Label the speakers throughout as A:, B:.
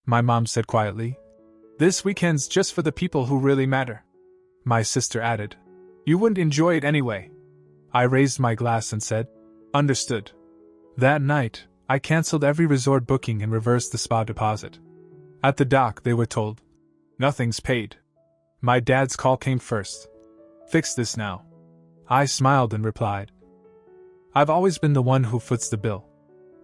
A: my mom said quietly. This weekend's just for the people who really matter. My sister added. You wouldn't enjoy it anyway. I raised my glass and said, Understood. That night, I cancelled every resort booking and reversed the spa deposit. At the dock, they were told, Nothing's paid. My dad's call came first. Fix this now. I smiled and replied, I've always been the one who foots the bill.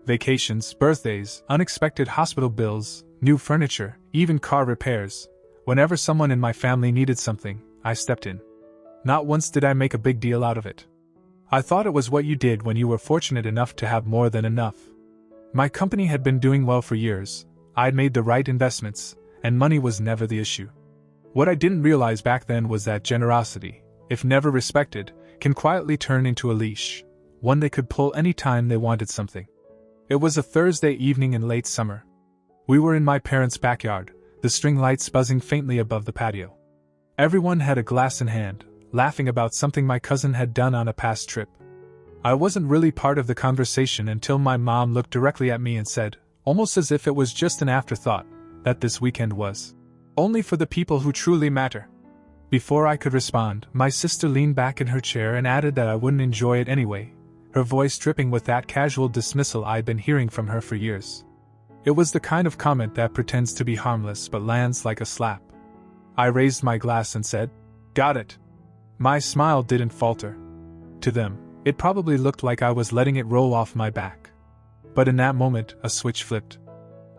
A: Vacations, birthdays, unexpected hospital bills, new furniture, even car repairs. Whenever someone in my family needed something, I stepped in. Not once did I make a big deal out of it. I thought it was what you did when you were fortunate enough to have more than enough. My company had been doing well for years, I'd made the right investments, and money was never the issue. What I didn't realize back then was that generosity, if never respected, can quietly turn into a leash, one they could pull any time they wanted something. It was a Thursday evening in late summer. We were in my parents' backyard, the string lights buzzing faintly above the patio. Everyone had a glass in hand, laughing about something my cousin had done on a past trip. I wasn't really part of the conversation until my mom looked directly at me and said, almost as if it was just an afterthought, that this weekend was only for the people who truly matter. Before I could respond, my sister leaned back in her chair and added that I wouldn't enjoy it anyway, her voice dripping with that casual dismissal I'd been hearing from her for years. It was the kind of comment that pretends to be harmless but lands like a slap. I raised my glass and said, Got it. My smile didn't falter. To them, it probably looked like I was letting it roll off my back. But in that moment, a switch flipped.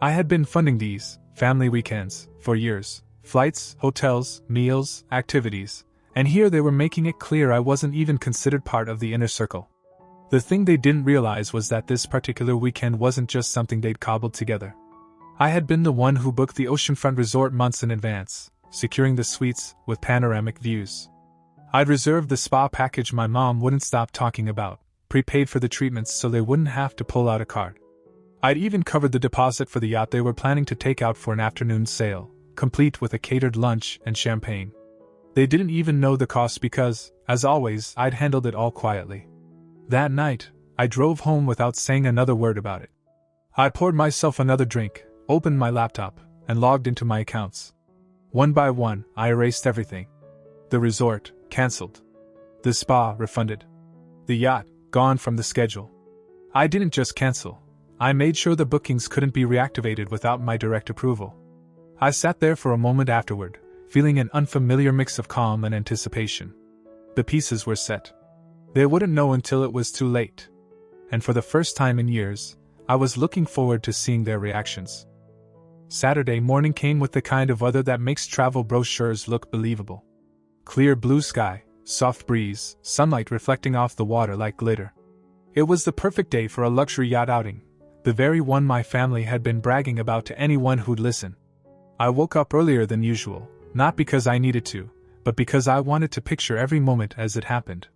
A: I had been funding these family weekends for years. Flights, hotels, meals, activities, and here they were making it clear I wasn't even considered part of the inner circle. The thing they didn't realize was that this particular weekend wasn't just something they'd cobbled together. I had been the one who booked the oceanfront resort months in advance, securing the suites with panoramic views. I'd reserved the spa package my mom wouldn't stop talking about, prepaid for the treatments so they wouldn't have to pull out a card. I'd even covered the deposit for the yacht they were planning to take out for an afternoon sail, complete with a catered lunch and champagne. They didn't even know the cost because, as always, I'd handled it all quietly. That night, I drove home without saying another word about it. I poured myself another drink, opened my laptop, and logged into my accounts. One by one, I erased everything. The resort, cancelled. The spa, refunded. The yacht, gone from the schedule. I didn't just cancel. I made sure the bookings couldn't be reactivated without my direct approval. I sat there for a moment afterward, feeling an unfamiliar mix of calm and anticipation. The pieces were set. They wouldn't know until it was too late. And for the first time in years, I was looking forward to seeing their reactions. Saturday morning came with the kind of weather that makes travel brochures look believable. Clear blue sky, soft breeze, sunlight reflecting off the water like glitter. It was the perfect day for a luxury yacht outing, the very one my family had been bragging about to anyone who'd listen. I woke up earlier than usual, not because I needed to, but because I wanted to picture every moment as it happened.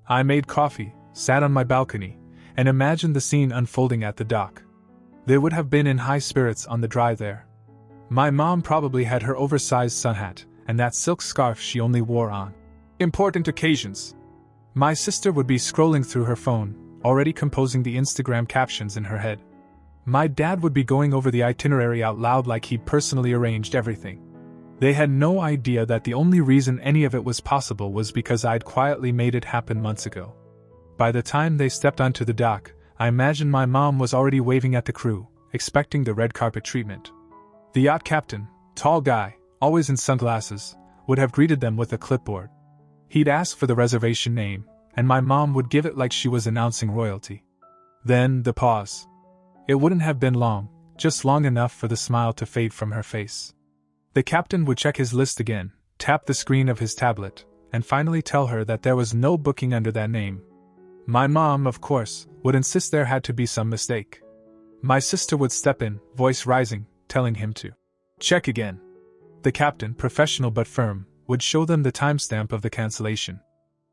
A: I made coffee, sat on my balcony, and imagined the scene unfolding at the dock. They would have been in high spirits on the drive there. My mom probably had her oversized sun hat, and that silk scarf she only wore on important occasions. My sister would be scrolling through her phone, already composing the Instagram captions in her head. My dad would be going over the itinerary out loud like he'd personally arranged everything. They had no idea that the only reason any of it was possible was because I'd quietly made it happen months ago. By the time they stepped onto the dock, I imagined my mom was already waving at the crew, expecting the red carpet treatment. The yacht captain, tall guy, always in sunglasses, would have greeted them with a clipboard. He'd ask for the reservation name, and my mom would give it like she was announcing royalty. Then, the pause. It wouldn't have been long, just long enough for the smile to fade from her face. The captain would check his list again, tap the screen of his tablet, and finally tell her that there was no booking under that name. My mom, of course, would insist there had to be some mistake. My sister would step in, voice rising, telling him to check again. The captain, professional but firm, would show them the timestamp of the cancellation.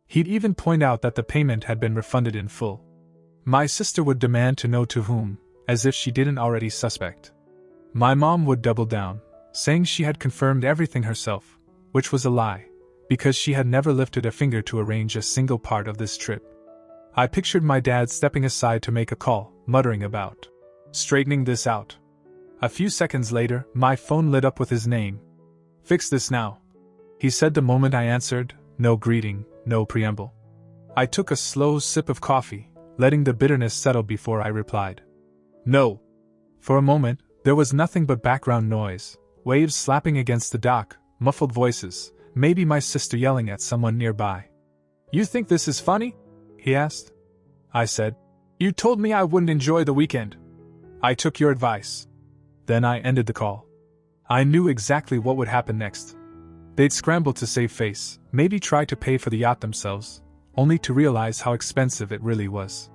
A: He'd even point out that the payment had been refunded in full. My sister would demand to know to whom, as if she didn't already suspect. My mom would double down, saying she had confirmed everything herself, which was a lie, because she had never lifted a finger to arrange a single part of this trip. I pictured my dad stepping aside to make a call, muttering about straightening this out. A few seconds later, my phone lit up with his name. "Fix this now," he said the moment I answered, no greeting, no preamble. I took a slow sip of coffee, letting the bitterness settle before I replied. "No." For a moment, there was nothing but background noise, waves slapping against the dock, muffled voices, maybe my sister yelling at someone nearby. "You think this is funny?" he asked. I said, "You told me I wouldn't enjoy the weekend. I took your advice." Then I ended the call. I knew exactly what would happen next. They'd scramble to save face, maybe try to pay for the yacht themselves, only to realize how expensive it really was.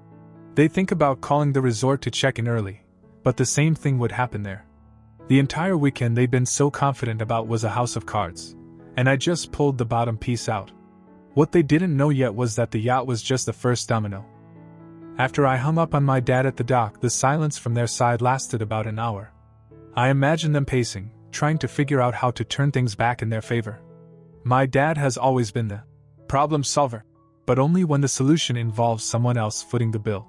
A: They'd think about calling the resort to check in early, but the same thing would happen there. The entire weekend they'd been so confident about was a house of cards, and I just pulled the bottom piece out. What they didn't know yet was that the yacht was just the first domino. After I hung up on my dad at the dock, the silence from their side lasted about an hour. I imagined them pacing, trying to figure out how to turn things back in their favor. My dad has always been the problem solver, but only when the solution involves someone else footing the bill.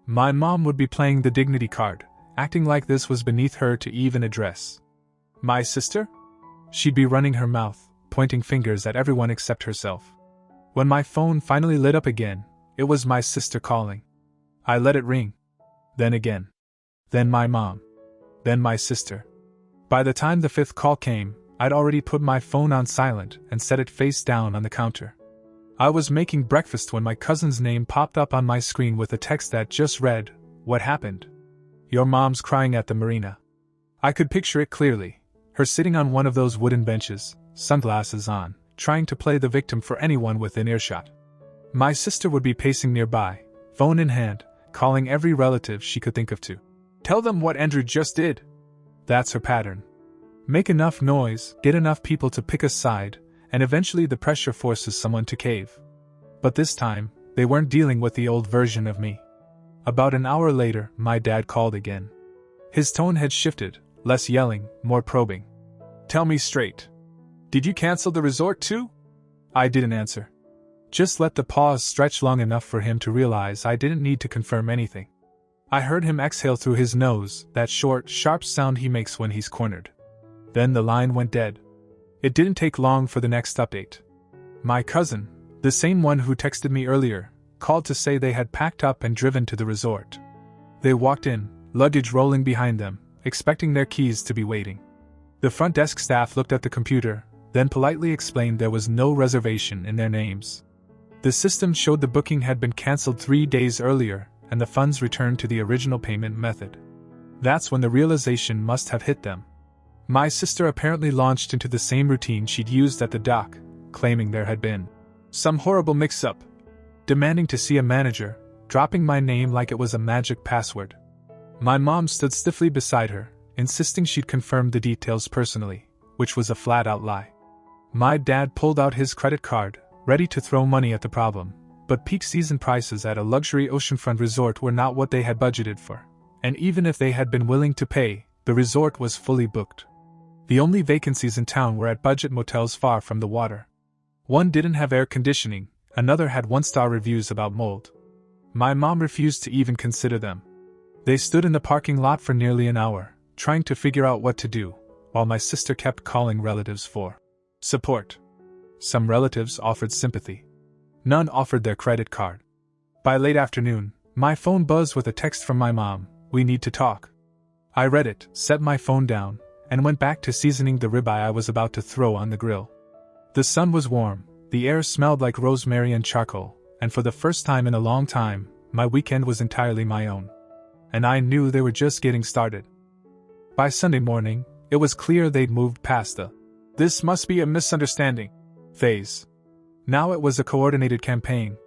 A: My mom would be playing the dignity card, acting like this was beneath her to even address. My sister? She'd be running her mouth, pointing fingers at everyone except herself. When my phone finally lit up again, it was my sister calling. I let it ring. Then again. Then my mom. Then my sister. By the time the fifth call came, I'd already put my phone on silent and set it face down on the counter. I was making breakfast when my cousin's name popped up on my screen with a text that just read, "What happened?" "Your mom's crying at the marina." I could picture it clearly, her sitting on one of those wooden benches, sunglasses on, trying to play the victim for anyone within earshot. My sister would be pacing nearby, phone in hand, calling every relative she could think of to tell them what Andrew just did. That's her pattern. Make enough noise, get enough people to pick a side, and eventually the pressure forces someone to cave. But this time, they weren't dealing with the old version of me. About an hour later, my dad called again. His tone had shifted, less yelling, more probing. "Tell me straight. Did you cancel the resort too?" I didn't answer. Just let the pause stretch long enough for him to realize I didn't need to confirm anything. I heard him exhale through his nose, that short, sharp sound he makes when he's cornered. Then the line went dead. It didn't take long for the next update. My cousin, the same one who texted me earlier, called to say they had packed up and driven to the resort. They walked in, luggage rolling behind them, expecting their keys to be waiting. The front desk staff looked at the computer, then politely explained there was no reservation in their names. The system showed the booking had been cancelled 3 days earlier, and the funds returned to the original payment method. That's when the realization must have hit them. My sister apparently launched into the same routine she'd used at the dock, claiming there had been some horrible mix-up, demanding to see a manager, dropping my name like it was a magic password. My mom stood stiffly beside her, insisting she'd confirmed the details personally, which was a flat-out lie. My dad pulled out his credit card, ready to throw money at the problem, but peak season prices at a luxury oceanfront resort were not what they had budgeted for, and even if they had been willing to pay, the resort was fully booked. The only vacancies in town were at budget motels far from the water. One didn't have air conditioning, another had one-star reviews about mold. My mom refused to even consider them. They stood in the parking lot for nearly an hour, trying to figure out what to do, while my sister kept calling relatives for support. Some relatives offered sympathy. None offered their credit card. By late afternoon, my phone buzzed with a text from my mom, "We need to talk." I read it, set my phone down, and went back to seasoning the ribeye I was about to throw on the grill. The sun was warm, the air smelled like rosemary and charcoal, and for the first time in a long time, my weekend was entirely my own. And I knew they were just getting started. By Sunday morning, it was clear they'd moved past the "this must be a misunderstanding" phase. Now it was a coordinated campaign.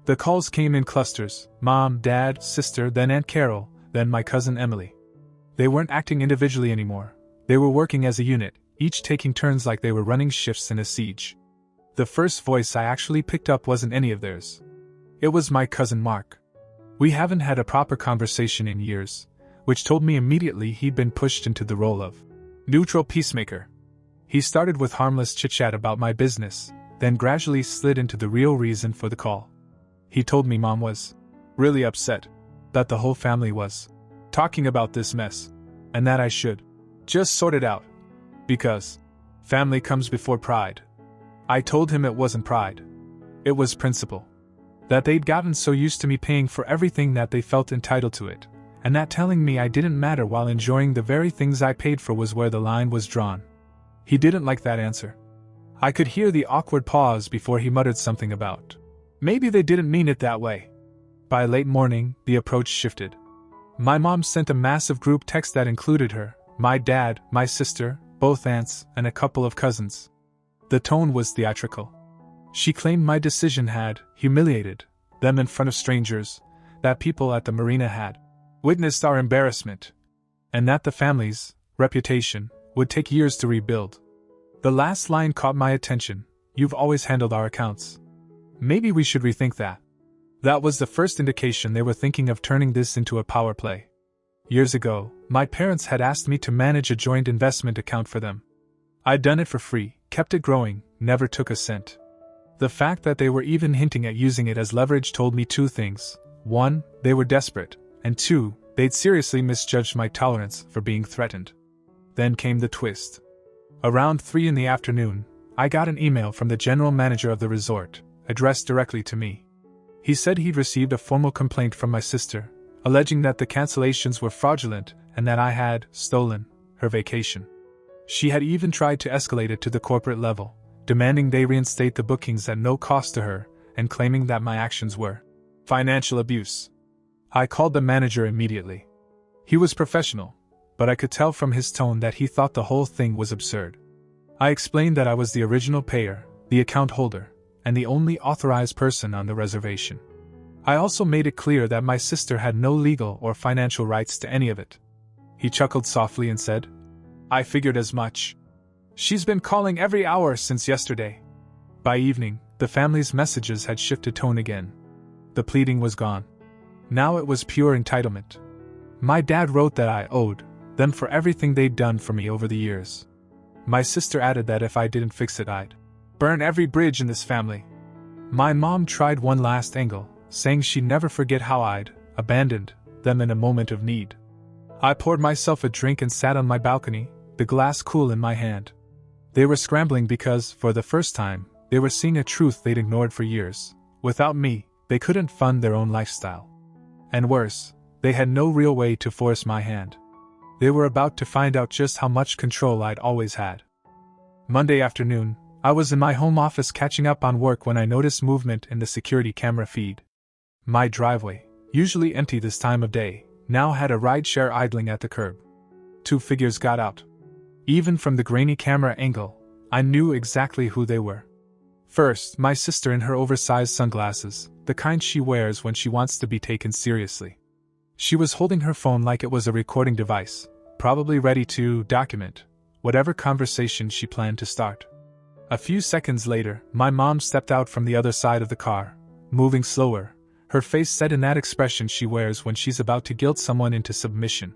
A: The calls came in clusters: mom, dad, sister, then Aunt Carol, then my cousin Emily. They weren't acting individually anymore. They were working as a unit, each taking turns like they were running shifts in a siege. The first voice I actually picked up wasn't any of theirs. It was my cousin Mark. We haven't had a proper conversation in years, which told me immediately he'd been pushed into the role of neutral peacemaker. He started with harmless chit-chat about my business, then gradually slid into the real reason for the call. He told me mom was really upset, that the whole family was talking about this mess. and that I should just sort it out. Because family comes before pride. I told him it wasn't pride. It was principle. That they'd gotten so used to me paying for everything that they felt entitled to it, and that telling me I didn't matter while enjoying the very things I paid for was where the line was drawn. He didn't like that answer. I could hear the awkward pause before he muttered something about, maybe they didn't mean it that way. By late morning, the approach shifted. My mom sent a massive group text that included her, my dad, my sister, both aunts, and a couple of cousins. The tone was theatrical. She claimed my decision had humiliated them in front of strangers, that people at the marina had witnessed our embarrassment, and that the family's reputation would take years to rebuild. The last line caught my attention. You've always handled our accounts. Maybe we should rethink that. That was the first indication they were thinking of turning this into a power play. Years ago, my parents had asked me to manage a joint investment account for them. I'd done it for free, kept it growing, never took a cent. The fact that they were even hinting at using it as leverage told me two things. One, they were desperate, and two, they'd seriously misjudged my tolerance for being threatened. Then came the twist. Around 3 in the afternoon, I got an email from the general manager of the resort, addressed directly to me. He said he'd received a formal complaint from my sister, alleging that the cancellations were fraudulent and that I had stolen her vacation. She had even tried to escalate it to the corporate level, demanding they reinstate the bookings at no cost to her and claiming that my actions were financial abuse. I called the manager immediately. He was professional, but I could tell from his tone that he thought the whole thing was absurd. I explained that I was the original payer, the account holder, and the only authorized person on the reservation. I also made it clear that my sister had no legal or financial rights to any of it. He chuckled softly and said, I figured as much. She's been calling every hour since yesterday. By evening, the family's messages had shifted tone again. The pleading was gone. Now it was pure entitlement. My dad wrote that I owed them for everything they'd done for me over the years. My sister added that if I didn't fix it, I'd burn every bridge in this family. My mom tried one last angle, saying she'd never forget how I'd abandoned them in a moment of need. I poured myself a drink and sat on my balcony, the glass cool in my hand. They were scrambling because, for the first time, they were seeing a truth they'd ignored for years. Without me, they couldn't fund their own lifestyle. And worse, they had no real way to force my hand. They were about to find out just how much control I'd always had. Monday afternoon, I was in my home office catching up on work when I noticed movement in the security camera feed. My driveway, usually empty this time of day, now had a rideshare idling at the curb. 2 figures got out. Even from the grainy camera angle, I knew exactly who they were. First, my sister in her oversized sunglasses, the kind she wears when she wants to be taken seriously. She was holding her phone like it was a recording device, probably ready to document whatever conversation she planned to start. A few seconds later, my mom stepped out from the other side of the car, moving slower, her face set in that expression she wears when she's about to guilt someone into submission.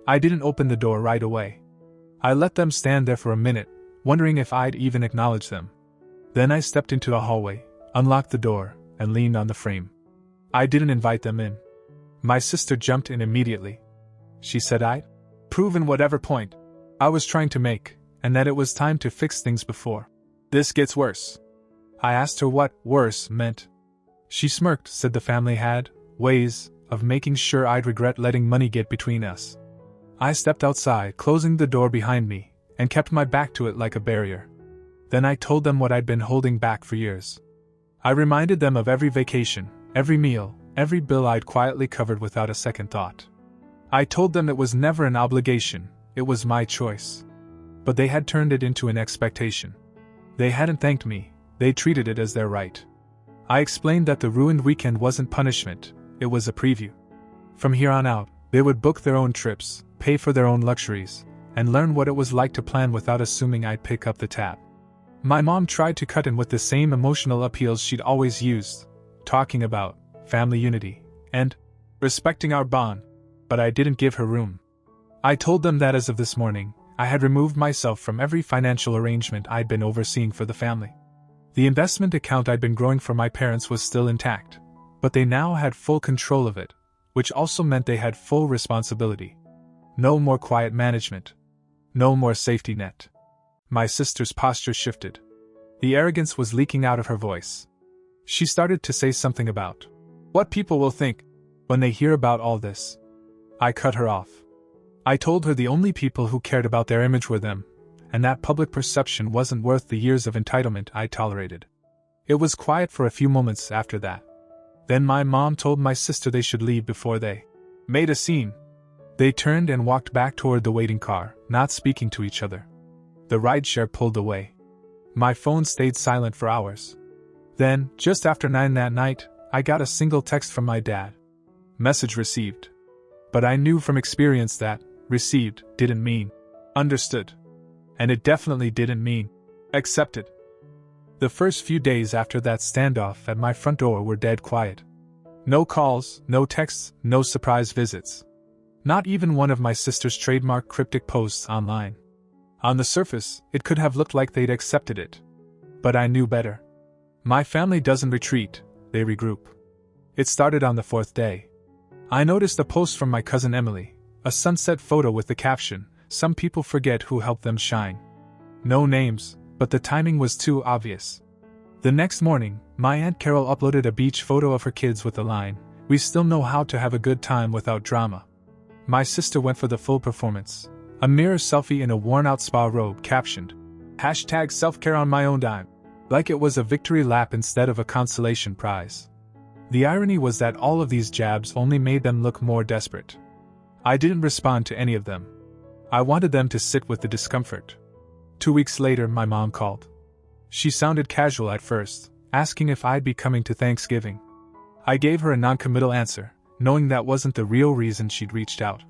A: I didn't open the door right away. I let them stand there for a minute, wondering if I'd even acknowledge them. Then I stepped into the hallway, unlocked the door, and leaned on the frame. I didn't invite them in. My sister jumped in immediately. She said I'd proven whatever point I was trying to make, and that it was time to fix things before this gets worse. I asked her what worse meant. She smirked, said the family had ways of making sure I'd regret letting money get between us. I stepped outside, closing the door behind me, and kept my back to it like a barrier. Then I told them what I'd been holding back for years. I reminded them of every vacation, every meal, every bill I'd quietly covered without a second thought. I told them it was never an obligation, it was my choice. But they had turned it into an expectation. They hadn't thanked me, they treated it as their right. I explained that the ruined weekend wasn't punishment, it was a preview. From here on out, they would book their own trips, pay for their own luxuries, and learn what it was like to plan without assuming I'd pick up the tab. My mom tried to cut in with the same emotional appeals she'd always used, talking about family unity and respecting our bond, but I didn't give her room. I told them that as of this morning, I had removed myself from every financial arrangement I'd been overseeing for the family. The investment account I'd been growing for my parents was still intact, but they now had full control of it, which also meant they had full responsibility. No more quiet management. No more safety net. My sister's posture shifted. The arrogance was leaking out of her voice. She started to say something about what people will think when they hear about all this. I cut her off. I told her the only people who cared about their image were them, and that public perception wasn't worth the years of entitlement I tolerated. It was quiet for a few moments after that. Then my mom told my sister they should leave before they made a scene. They turned and walked back toward the waiting car, not speaking to each other. The rideshare pulled away. My phone stayed silent for hours. Then, just after 9 that night, I got a single text from my dad. Message received. But I knew from experience that received didn't mean understood. And it definitely didn't mean accepted. The first few days after that standoff at my front door were dead quiet. No calls, no texts, no surprise visits. Not even one of my sister's trademark cryptic posts online. On the surface, it could have looked like they'd accepted it. But I knew better. My family doesn't retreat, they regroup. It started on the 4th day. I noticed a post from my cousin Emily, a sunset photo with the caption, "Some people forget who helped them shine." No names, but the timing was too obvious. The next morning, my Aunt Carol uploaded a beach photo of her kids with the line, "We still know how to have a good time without drama." My sister went for the full performance. A mirror selfie in a worn-out spa robe captioned, #self-care on my own dime, like it was a victory lap instead of a consolation prize. The irony was that all of these jabs only made them look more desperate. I didn't respond to any of them. I wanted them to sit with the discomfort. 2 weeks later, my mom called. She sounded casual at first, asking if I'd be coming to Thanksgiving. I gave her a non-committal answer, knowing that wasn't the real reason she'd reached out.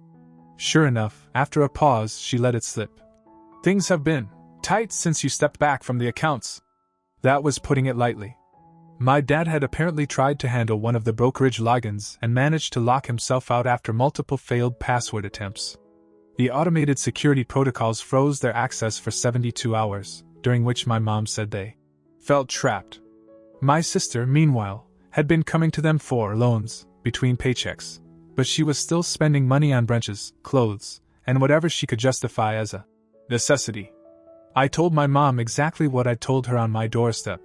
A: Sure enough, after a pause, she let it slip. "Things have been tight since you stepped back from the accounts." That was putting it lightly. My dad had apparently tried to handle one of the brokerage logins and managed to lock himself out after multiple failed password attempts. The automated security protocols froze their access for 72 hours, during which my mom said they felt trapped. My sister, meanwhile, had been coming to them for loans between paychecks, but she was still spending money on brunches, clothes, and whatever she could justify as a necessity. I told my mom exactly what I'd told her on my doorstep.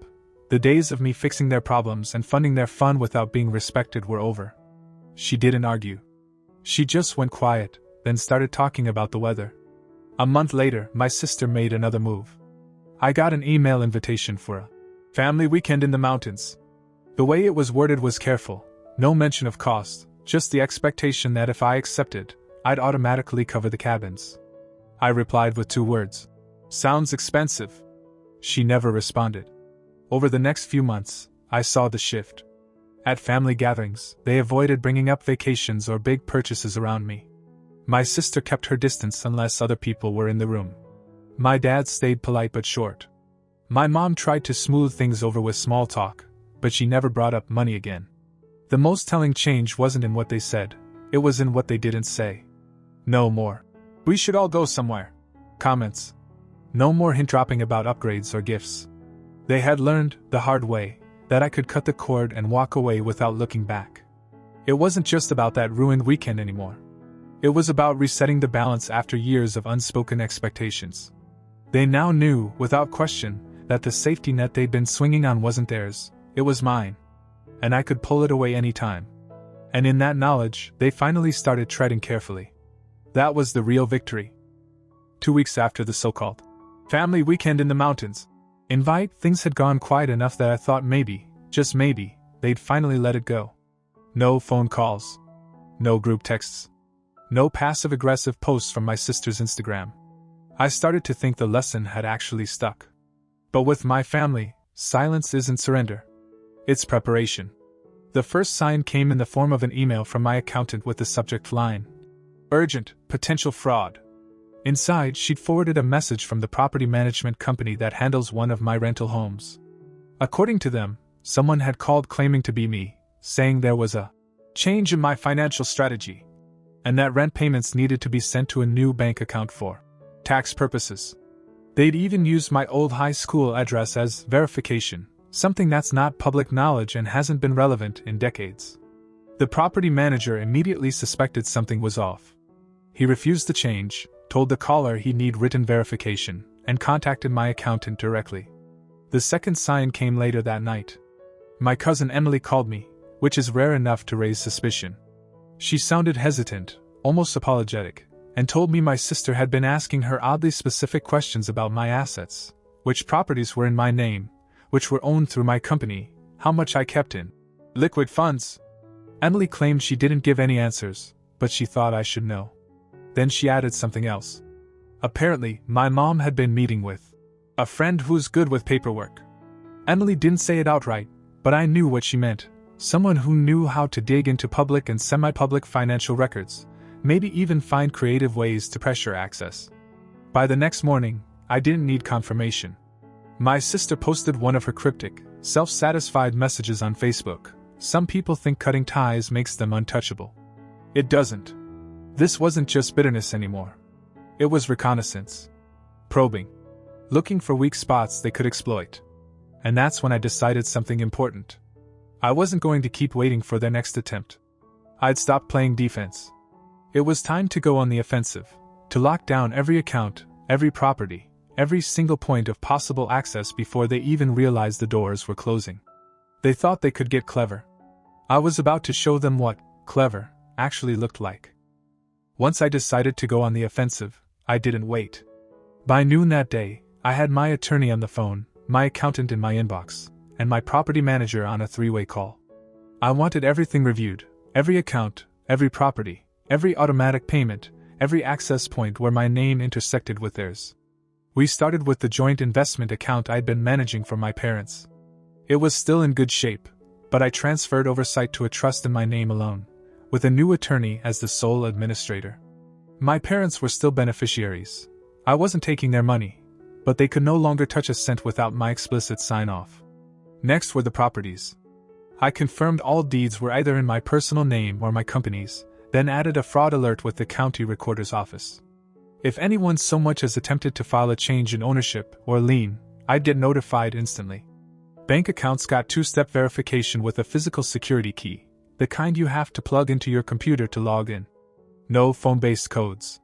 A: The days of me fixing their problems and funding their fun without being respected were over. She didn't argue. She just went quiet, then started talking about the weather. A month later, my sister made another move. I got an email invitation for a family weekend in the mountains. The way it was worded was careful, no mention of cost, just the expectation that if I accepted, I'd automatically cover the cabins. I replied with 2 words. "Sounds expensive." She never responded. Over the next few months, I saw the shift. At family gatherings, they avoided bringing up vacations or big purchases around me. My sister kept her distance unless other people were in the room. My dad stayed polite but short. My mom tried to smooth things over with small talk, but she never brought up money again. The most telling change wasn't in what they said, it was in what they didn't say. No more, "We should all go somewhere" comments. No more hint dropping about upgrades or gifts. They had learned, the hard way, that I could cut the cord and walk away without looking back. It wasn't just about that ruined weekend anymore. It was about resetting the balance after years of unspoken expectations. They now knew, without question, that the safety net they'd been swinging on wasn't theirs, it was mine. And I could pull it away any time. And in that knowledge, they finally started treading carefully. That was the real victory. 2 weeks after the so-called family weekend in the mountains invite, things had gone quiet enough that I thought maybe, just maybe, they'd finally let it go. No phone calls. No group texts. No passive-aggressive posts from my sister's Instagram. I started to think the lesson had actually stuck. But with my family, silence isn't surrender. It's preparation. The first sign came in the form of an email from my accountant with the subject line, "Urgent, potential fraud." Inside, she'd forwarded a message from the property management company that handles one of my rental homes. According to them, someone had called claiming to be me, saying there was a change in my financial strategy, and that rent payments needed to be sent to a new bank account for tax purposes. They'd even used my old high school address as verification, something that's not public knowledge and hasn't been relevant in decades. The property manager immediately suspected something was off. He refused the change, told the caller he'd need written verification, and contacted my accountant directly. The second sign came later that night. My cousin Emily called me, which is rare enough to raise suspicion. She sounded hesitant, almost apologetic, and told me my sister had been asking her oddly specific questions about my assets, which properties were in my name, which were owned through my company, how much I kept in liquid funds. Emily claimed she didn't give any answers, but she thought I should know. Then she added something else. Apparently, my mom had been meeting with a friend who's good with paperwork. Emily didn't say it outright, but I knew what she meant. Someone who knew how to dig into public and semi-public financial records, maybe even find creative ways to pressure access. By the next morning, I didn't need confirmation. My sister posted one of her cryptic, self-satisfied messages on Facebook. Some people think cutting ties makes them untouchable. It doesn't. This wasn't just bitterness anymore. It was reconnaissance. Probing. Looking for weak spots they could exploit. And that's when I decided something important. I wasn't going to keep waiting for their next attempt. I'd stopped playing defense. It was time to go on the offensive, to lock down every account, every property, every single point of possible access before they even realized the doors were closing. They thought they could get clever. I was about to show them what clever actually looked like. Once I decided to go on the offensive, I didn't wait. By noon that day, I had my attorney on the phone, my accountant in my inbox, and my property manager on a three-way call. I wanted everything reviewed, every account, every property, every automatic payment, every access point where my name intersected with theirs. We started with the joint investment account I'd been managing for my parents. It was still in good shape, but I transferred oversight to a trust in my name alone, with a new attorney as the sole administrator. My parents were still beneficiaries. I wasn't taking their money, but they could no longer touch a cent without my explicit sign-off. Next were the properties. I confirmed all deeds were either in my personal name or my company's, then added a fraud alert with the county recorder's office. If anyone so much as attempted to file a change in ownership or lien, I'd get notified instantly. Bank accounts got two-step verification with a physical security key, the kind you have to plug into your computer to log in. No phone-based codes.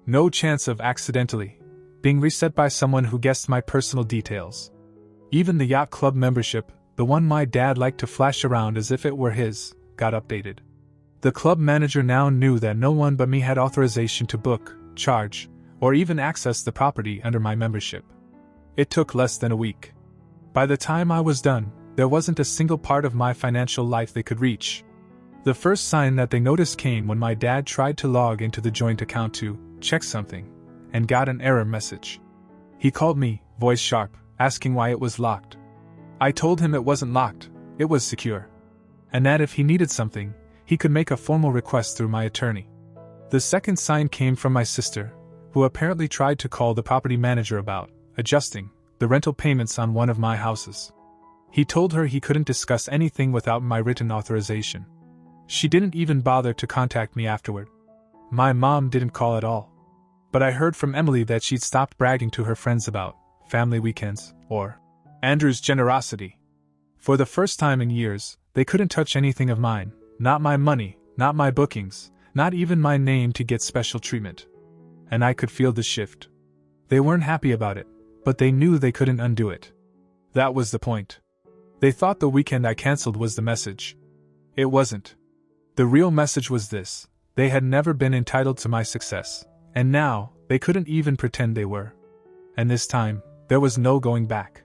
A: No chance of accidentally being reset by someone who guessed my personal details. Even the yacht club membership, the one my dad liked to flash around as if it were his, got updated. The club manager now knew that no one but me had authorization to book, charge, or even access the property under my membership. It took less than a week. By the time I was done, there wasn't a single part of my financial life they could reach. The first sign that they noticed came when my dad tried to log into the joint account to check something, and got an error message. He called me, voice sharp, asking why it was locked. I told him it wasn't locked, it was secure. And that if he needed something, he could make a formal request through my attorney. The second sign came from my sister, who apparently tried to call the property manager about adjusting the rental payments on one of my houses. He told her he couldn't discuss anything without my written authorization. She didn't even bother to contact me afterward. My mom didn't call at all. But I heard from Emily that she'd stopped bragging to her friends about family weekends, or Andrew's generosity. For the first time in years, they couldn't touch anything of mine, not my money, not my bookings, not even my name to get special treatment. And I could feel the shift. They weren't happy about it, but they knew they couldn't undo it. That was the point. They thought the weekend I canceled was the message. It wasn't. The real message was this: they had never been entitled to my success, and now, they couldn't even pretend they were. And this time, there was no going back.